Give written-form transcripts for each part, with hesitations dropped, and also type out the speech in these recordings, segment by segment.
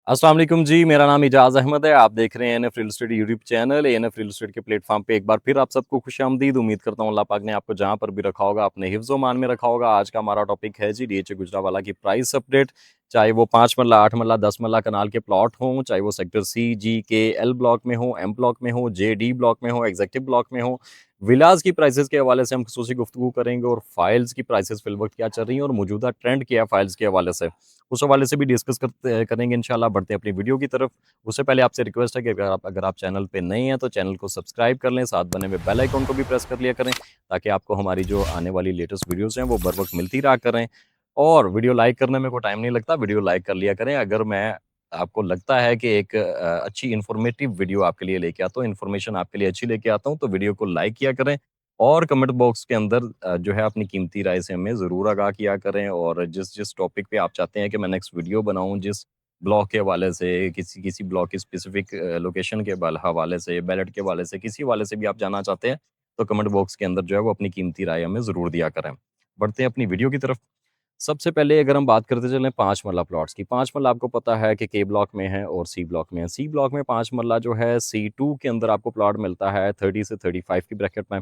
अस्सलाम वालेकुम जी, मेरा नाम इजाज़ अहमद है। आप देख रहे हैं NF real estate YouTube channel. NF real estate के प्लेटफॉर्म पे एक बार फिर आप सबको खुशामदीद। उम्मीद करता हूँ अल्लाह पाक ने आपको जहाँ पर भी रखा होगा अपने हिफ्ज़-ओ-मान में रखा होगा। आज का हमारा टॉपिक है जी डीएचए गुजरांवाला की प्राइस अपडेट। चाहे वो 5 मरला, 8 मरला, 10 मरला कनाल के प्लॉट हों, चाहे वो सेक्टर सी, जी, के, एल ब्लॉक में हो, एम ब्लॉक में हो, जे, डी ब्लॉक में हो, एग्ज़ेक्टिव ब्लॉक में हो। विलाज़ की प्राइसेज़ के हवाले से हम ख़ुसूसी गुफ्तगू करेंगे और फाइल्स की प्राइसेज़ फ़िल वक़्त क्या चल रही हैं और मौजूदा ट्रेंड क्या है फाइल्स के हवाले से। उस हवाले से भी डिस्कस करेंगे इंशाल्लाह। बढ़ते हैं अपनी वीडियो की तरफ। उससे पहले आपसे रिक्वेस्ट है कि अगर आप चैनल पे नए हैं तो चैनल को सब्सक्राइब कर लें, साथ बने हुए बेल आइकन को भी प्रेस कर लिया करें ताकि आपको हमारी जो आने वाली लेटेस्ट वीडियोज़ हैं वो बर वक़्त मिलती रहा करें। और वीडियो लाइक करने में कोई टाइम नहीं लगता, वीडियो लाइक कर लिया करें। अगर मैं आपको लगता है कि एक अच्छी इन्फॉर्मेटिव वीडियो आपके लिए लेके आता हूँ, इन्फॉर्मेशन आपके लिए अच्छी लेके आता हूँ, तो वीडियो को लाइक किया करें और कमेंट बॉक्स के अंदर जो है अपनी कीमती राय से हमें ज़रूर आगाह किया करें। और जिस टॉपिक पे आप चाहते हैं कि मैं नेक्स्ट वीडियो बनाऊँ, जिस ब्लॉक के हवाले से, किसी किसी ब्लॉक की स्पेसिफिक लोकेशन के हवाले से, बैलेट के हवाले से, किसी हवाले से भी आप जानना चाहते हैं, तो कमेंट बॉक्स के अंदर जो है वो अपनी कीमती राय हमें ज़रूर दिया करें। बढ़ते हैं अपनी वीडियो की तरफ। सबसे पहले अगर हम बात करते चलें 5 मरला प्लॉट्स की। 5 मरला आपको पता है कि के ब्लॉक में है और सी ब्लॉक में है। सी ब्लॉक में 5 मरला जो है C2 के अंदर आपको प्लॉट मिलता है 30 से 35 की ब्रैकेट में।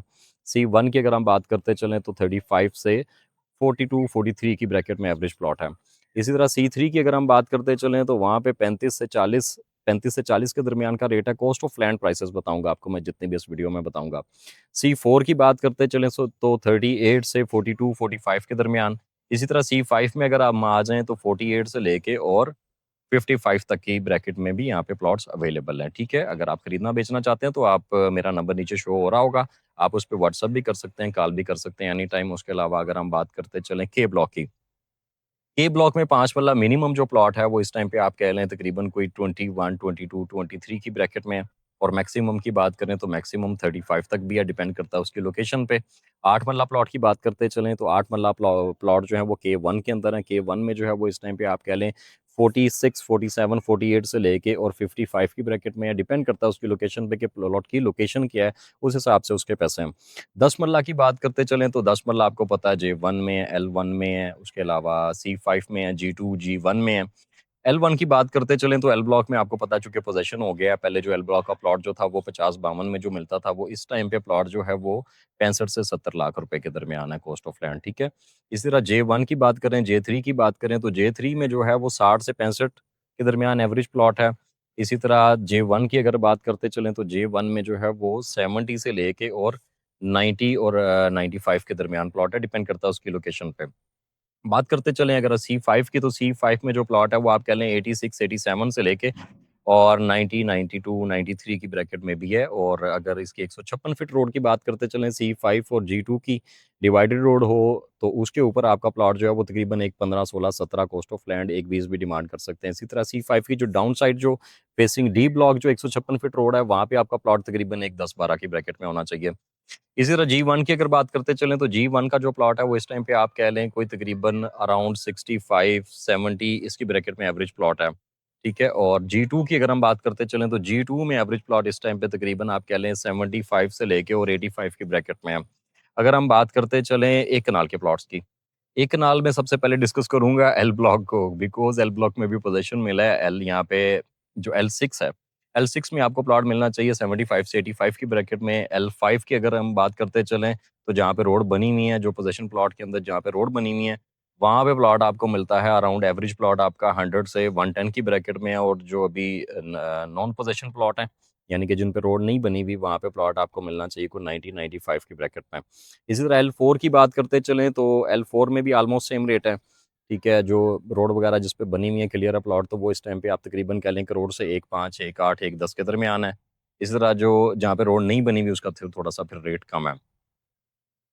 C1 की अगर हम बात करते चलें तो 35 से 42-43 की ब्रैकेट में एवरेज प्लॉट है। इसी तरह C3 की अगर हम बात करते चलें तो वहाँ पे 35 से 40 के दरमियान का रेट है। कॉस्ट ऑफ लैंड प्राइसेस बताऊँगा आपको मैं जितनी भी इस वीडियो में बताऊँगा। C4 की बात करते चलें तो 38 से 42-45 के दरमियान। इसी तरह C5 में अगर आप आ जाएँ तो 48 से लेके और 55 तक की ब्रैकेट में भी यहाँ पे प्लॉट्स अवेलेबल हैं, ठीक है? अगर आप खरीदना बेचना चाहते हैं तो आप मेरा नंबर नीचे शो हो रहा होगा। आप उस पे व्हाट्सएप भी कर सकते हैं, कॉल भी कर सकते हैं एनी टाइम। उसके अलावा अगर हम बात करते चलें के ब्लॉक की। के ब्लॉक में 5 वाला मिनिमम जो प्लॉट है वो इस टाइम पे आप कह लें तकरीबन कोई 21, 22, 23 की ब्रैकेट में है। और मैक्सिमम की बात करें तो मैक्सिमम 35 तक भी है, डिपेंड करता है उसकी लोकेशन पे। 8 मरला प्लॉट की बात करते चलें तो 8 मरला प्लॉट जो है वो के1 के अंदर है। के1 में जो है वो इस टाइम पे आप कह लें 46, 47, 48 से लेके और 55 की ब्रैकेट में है। डिपेंड करता है उसकी लोकेशन पे कि प्लॉट की लोकेशन क्या है, उस हिसाब से उसके पैसे हैं। 10 मरला की बात करते चलें तो 10 मरला आपको पता है J1 में है, L1 में है, उसके अलावा C5 में है, G2, G1 में है। L1 की बात करते चलें तो एल ब्लॉक में आपको पता है चूँकि पोज़ेशन हो गया है, पहले जो एल ब्लॉक का प्लॉट जो था वो 50-52 में जो मिलता था, वो इस टाइम पे प्लॉट जो है वो 65 से 70 लाख रुपए के दरमियान है कॉस्ट ऑफ लैंड, ठीक है? इसी तरह J1 की बात करें, J3 की बात करें तो J3 में जो है वो 60 से 65 के दरमियान एवरेज प्लॉट है। इसी तरह J1 की अगर बात करते चलें तो J1 में जो है वो 70 से लेके और 90 और 95 के दरमियान प्लॉट है, डिपेंड करता है उसकी लोकेशन पे। बात करते चलें अगर C5 की तो C5 में जो प्लॉट है वो आप कह लें 86, 87 से लेके और 90, 92, 93 की ब्रैकेट में भी है। और अगर इसकी 156 फीट रोड की बात करते चलें C5 और G2 की डिवाइडेड रोड हो तो उसके ऊपर आपका प्लॉट जो है वो तकरीबन एक 15, 16, 17 कॉस्ट ऑफ लैंड 1-20 भी डिमांड कर सकते हैं। इसी तरह C5 की जो डाउन साइड जो फेसिंग डी ब्लॉक जो 156 फीट रोड है वहाँ पे आपका प्लॉट तकरीबन एक 10-12 की ब्रैकेट में होना चाहिए। इसी तरह G1 की अगर बात करते चलें तो G1 का जो प्लॉट है वो इस टाइम पे आप कह लें कोई तकरीबन अराउंड 65, 70 इसकी ब्रैकेट में एवरेज प्लॉट है, ठीक है? और G2 की अगर हम बात करते चलें तो G2 में एवरेज प्लॉट इस टाइम पे तकरीबन आप कह लें 75 से लेके और 85 की ब्रैकेट में है। अगर हम बात करते चलें एक कनाल के प्लॉट्स की, एक कनाल में सबसे पहले डिस्कस करूँगा एल ब्लॉक को, बिकॉज़ एल ब्लॉक में भी पोज़ीशन मिला है। एल यहाँ पे जो L6 है, L6 में आपको प्लॉट मिलना चाहिए 75 से 85 की ब्रैकेट में। L5 की अगर हम बात करते चलें, तो जहाँ पे रोड बनी हुई है, जो पोज़ीशन प्लॉट के अंदर जहाँ पे रोड बनी हुई है, वहाँ पे प्लॉट आपको मिलता है अराउंड एवरेज प्लॉट आपका 100 से 110 की ब्रैकेट में है। और जो अभी नॉन पोज़ीशन प्लॉट हैं, यानी कि जिन पे रोड नहीं बनी हुई, वहाँ पे प्लॉट आपको मिलना चाहिए कोई 90-95 की ब्रैकेट में। इसी तरह L4 की बात करते चलें तो L4 में भी ऑलमोस्ट सेम रेट है, ठीक है? जो रोड वगैरह जिस पे बनी हुई है क्लियर है प्लॉट, तो वो इस टाइम पे आप तकरीबन कह लें करोड़ से 1.5, 1.8, 1.10 के दरमियान है। इसी तरह जो जहाँ पे रोड नहीं बनी हुई उसका फिर थोड़ा-सा फिर रेट कम है।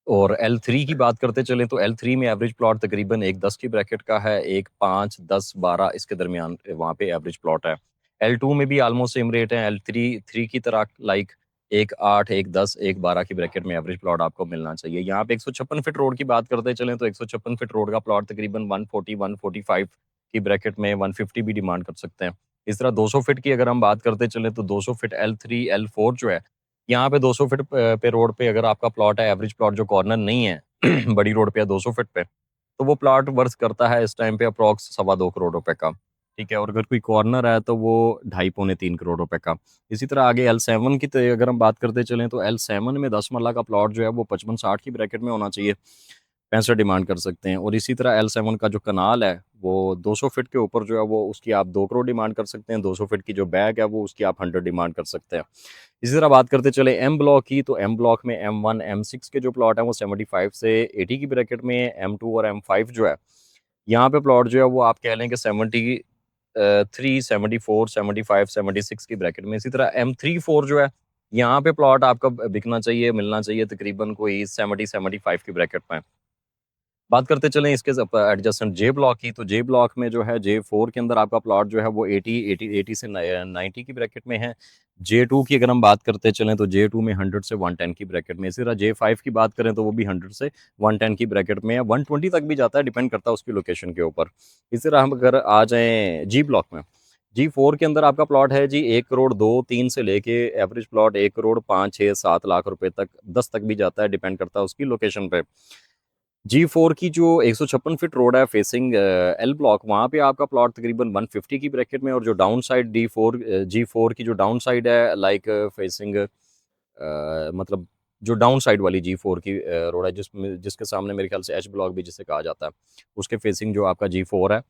और L3 की बात करते चलें तो L3 में एवरेज प्लॉट तकरीबन 1.10 की ब्रैकेट का है, 1.5, 10, 12 इसके दरमियान वहाँ पे एवरेज प्लॉट है। L2 में भी ऑलमोस्ट सेम रेट है। L3 की तरह लाइक 1.8, 1.10, 1.12 की ब्रैकेट में एवरेज प्लॉट आपको मिलना चाहिए। यहाँ पे 156 फीट रोड की बात करते चलें तो 156 फीट रोड का प्लॉट तकरीबन 140, 145 की ब्रैकेट में 150 भी डिमांड कर सकते हैं। इस तरह 200 फीट की अगर हम बात करते चलें तो 200 फीट L3, L4 जो है, यहाँ पे 200 फीट पे रोड पे अगर आपका प्लॉट है, एवरेज प्लॉट जो कॉर्नर नहीं है बड़ी रोड पे है 200 फीट पे, तो वो प्लॉट वर्थ करता है इस टाइम पे अप्रॉक्स 2.25 करोड़ रुपए का। ठीक है, और अगर कोई कॉर्नर है तो वो ढाई पौने 3 करोड़ रुपए का। इसी तरह आगे L7 की अगर हम बात करते चलें तो L7 में 10 मरला का प्लॉट जो है वो 55-60 की ब्रैकेट में होना चाहिए, 65 डिमांड कर सकते हैं। और इसी तरह L7 का जो कनाल है वो 200 फीट के ऊपर जो है वो उसकी आप 2 करोड़ डिमांड कर सकते हैं, 200 फीट की जो बैक है वो उसकी आप 100 डिमांड कर सकते हैं। इसी तरह बात करते चले एम ब्लॉक की, तो एम ब्लॉक में M1 M6 के जो प्लॉट हैं वो 75 से 80 की ब्रैकेट में, M2 और M5 जो है यहाँ पे प्लॉट जो है वो आप कह लें कि 73, 74, 75, 76 की ब्रैकेट में। इसी तरह M34 जो है यहाँ पे प्लॉट आपका बिकना चाहिए, मिलना चाहिए तकरीबन कोई 70, 75 की ब्रैकेट में। बात करते चलें इसके एडजेसेंट जे ब्लॉक की, तो जे ब्लॉक में जो है J4 के अंदर आपका प्लॉट जो है वो 80 से 90 की ब्रैकेट में है। J2 की अगर हम बात करते चलें तो J2 में 100 से 110 की ब्रैकेट में। इसी तरह J5 की बात करें तो वो भी 100 से 110 की ब्रैकेट में है, 120 तक भी जाता है, डिपेंड करता है उसकी लोकेशन के ऊपर। इसी तरह हम अगर आ जाएँ जी ब्लॉक में, G4 के अंदर आपका प्लॉट है जी 1 करोड़ 2-3 से लेके एवरेज प्लॉट 1 करोड़ 5-6-7 लाख रुपए तक, 10 तक भी जाता है, डिपेंड करता है उसकी लोकेशन पे। G4 की जो 156 फीट रोड है फेसिंग एल ब्लॉक, वहाँ पे आपका प्लॉट तकरीबन 150 की ब्रैकेट में, और जो डाउन साइड G4 की जो डाउन साइड है लाइक फेसिंग मतलब जो डाउन साइड वाली G4 की रोड है जिसके सामने मेरे ख्याल से एच ब्लॉक भी जिसे कहा जाता है, उसके फेसिंग जो आपका G4 है,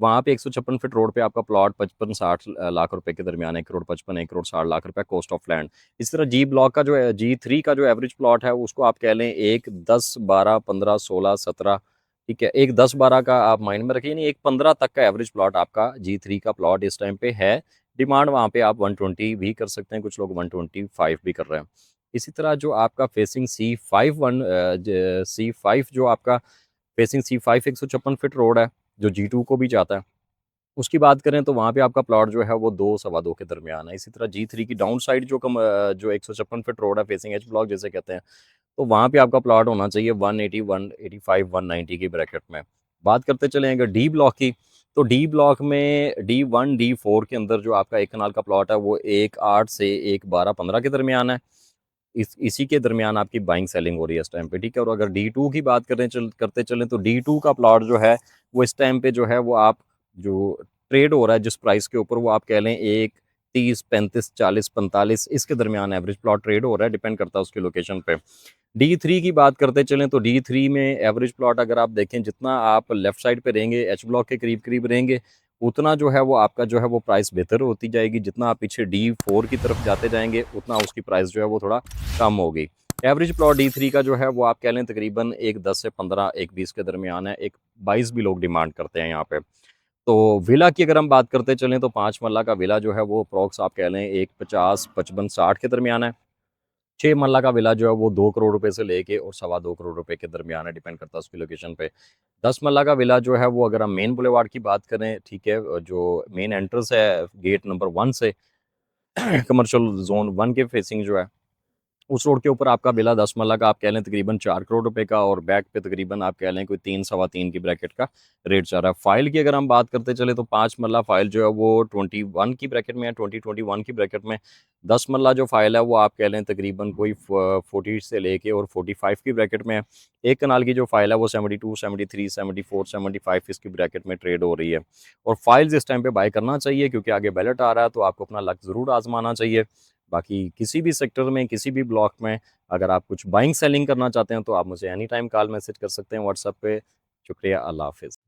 वहाँ पे 156 फीट रोड पे आपका प्लॉट 55-60 लाख रुपए के दरमियान, 1 करोड़ 55, 1 करोड़ 60 लाख रुपए कॉस्ट ऑफ लैंड। इस तरह जी ब्लॉक का जो है G3 का जो एवरेज प्लॉट है उसको आप कह लें 1, 10, 12, 15, 16, 17, ठीक है, एक 10-12 का आप माइंड में रखिए, यानी एक 15 तक का एवरेज प्लॉट आपका G3 का प्लॉट इस टाइम पे है। डिमांड वहाँ पे आप 120 भी कर सकते हैं, कुछ लोग 125 भी कर रहे हैं। इसी तरह जो आपका फेसिंग C5 जो आपका फेसिंग C5 156 फीट रोड है जो G2 को भी जाता है, उसकी बात करें तो वहाँ पे आपका प्लॉट जो है वो 2 सवा 2 के दरमियान है। इसी तरह G3 की डाउन साइड जो 156 फीट रोड है फेसिंग एच ब्लॉक जिसे कहते हैं, तो वहाँ पे आपका प्लॉट होना चाहिए 180, 185, 190 की ब्रैकेट में। बात करते चलें अगर डी ब्लॉक की, तो डी ब्लॉक में D1 D4 के अंदर जो आपका एक कनाल का प्लॉट है वो 1.8 से 1.12-15 के दरमियान है। इसी के दरमियान आपकी बाइंग सेलिंग हो रही है इस टाइम पे, ठीक है। और अगर D2 की बात करते चलें तो D2 का प्लॉट जो है वो इस टाइम पे जो है वो आप जो ट्रेड हो रहा है जिस प्राइस के ऊपर, वो आप कह लें 1, 30, 35, 40, 45 इसके दरमियान एवरेज प्लॉट ट्रेड हो रहा है, डिपेंड करता है उसकी लोकेशन पे। D3 की बात करते चलें तो D3 में एवरेज प्लॉट अगर आप देखें, जितना आप लेफ्ट साइड पे रहेंगे एच ब्लॉक के करीब करीब रहेंगे, उतना जो है वो आपका जो है वो प्राइस बेहतर होती जाएगी। जितना आप पीछे D4 की तरफ जाते जाएंगे उतना उसकी प्राइस जो है वो थोड़ा कम होगी। एवरेज प्लॉट D3 का जो है वो आप कह लें तकरीबन एक 10 से 15, एक 20 के दरमियान है, एक 22 भी लोग डिमांड करते हैं यहाँ पे। तो विला की अगर हम बात करते चलें तो 5 मरला का विला जो है वो अप्रॉक्स आप कह लें एक 50, 55, 60 के दरमियान है। 6 मरला का विला जो है वो 2 करोड़ रुपए से लेके और सवा 2 करोड़ रुपए के दरमियान है, डिपेंड करता है उसकी लोकेशन पे। 10 मरला का विला जो है वो अगर हम मेन बुलेवार्ड की बात करें, ठीक है, जो मेन एंट्रेंस है गेट नंबर 1 से कमर्शियल जोन 1 के फेसिंग जो है उस रोड के ऊपर आपका विला 10 मरला का आप कह लें तकरीबन 4 करोड़ रुपए का, और बैक पे तकरीबन आप कह लें कोई 3 सवा 3 की ब्रैकेट का रेट चल रहा है। फाइल की अगर हम बात करते चले तो 5 मरला फाइल जो है वो 21 की ब्रैकेट में है, 20-21 की ब्रैकेट में। 10 मरला जो फाइल है वो आप कह लें तकरीबन कोई 40 से लेके और 45 की ब्रैकेट में है। एक कनाल की जो फाइल है वो 72, 73, 74, 75 इसकी ब्रैकेट में ट्रेड हो रही है। और फाइल्स इस टाइम पे बाय करना चाहिए क्योंकि आगे बैलेट आ रहा है, तो आपको अपना लक ज़रूर आजमाना चाहिए। बाकी किसी भी सेक्टर में, किसी भी ब्लॉक में अगर आप कुछ बाइंग सेलिंग करना चाहते हैं तो आप मुझे एनी टाइम कॉल मैसेज कर सकते हैं व्हाट्सएप पे। शुक्रिया, अल्लाह हाफ़िज़।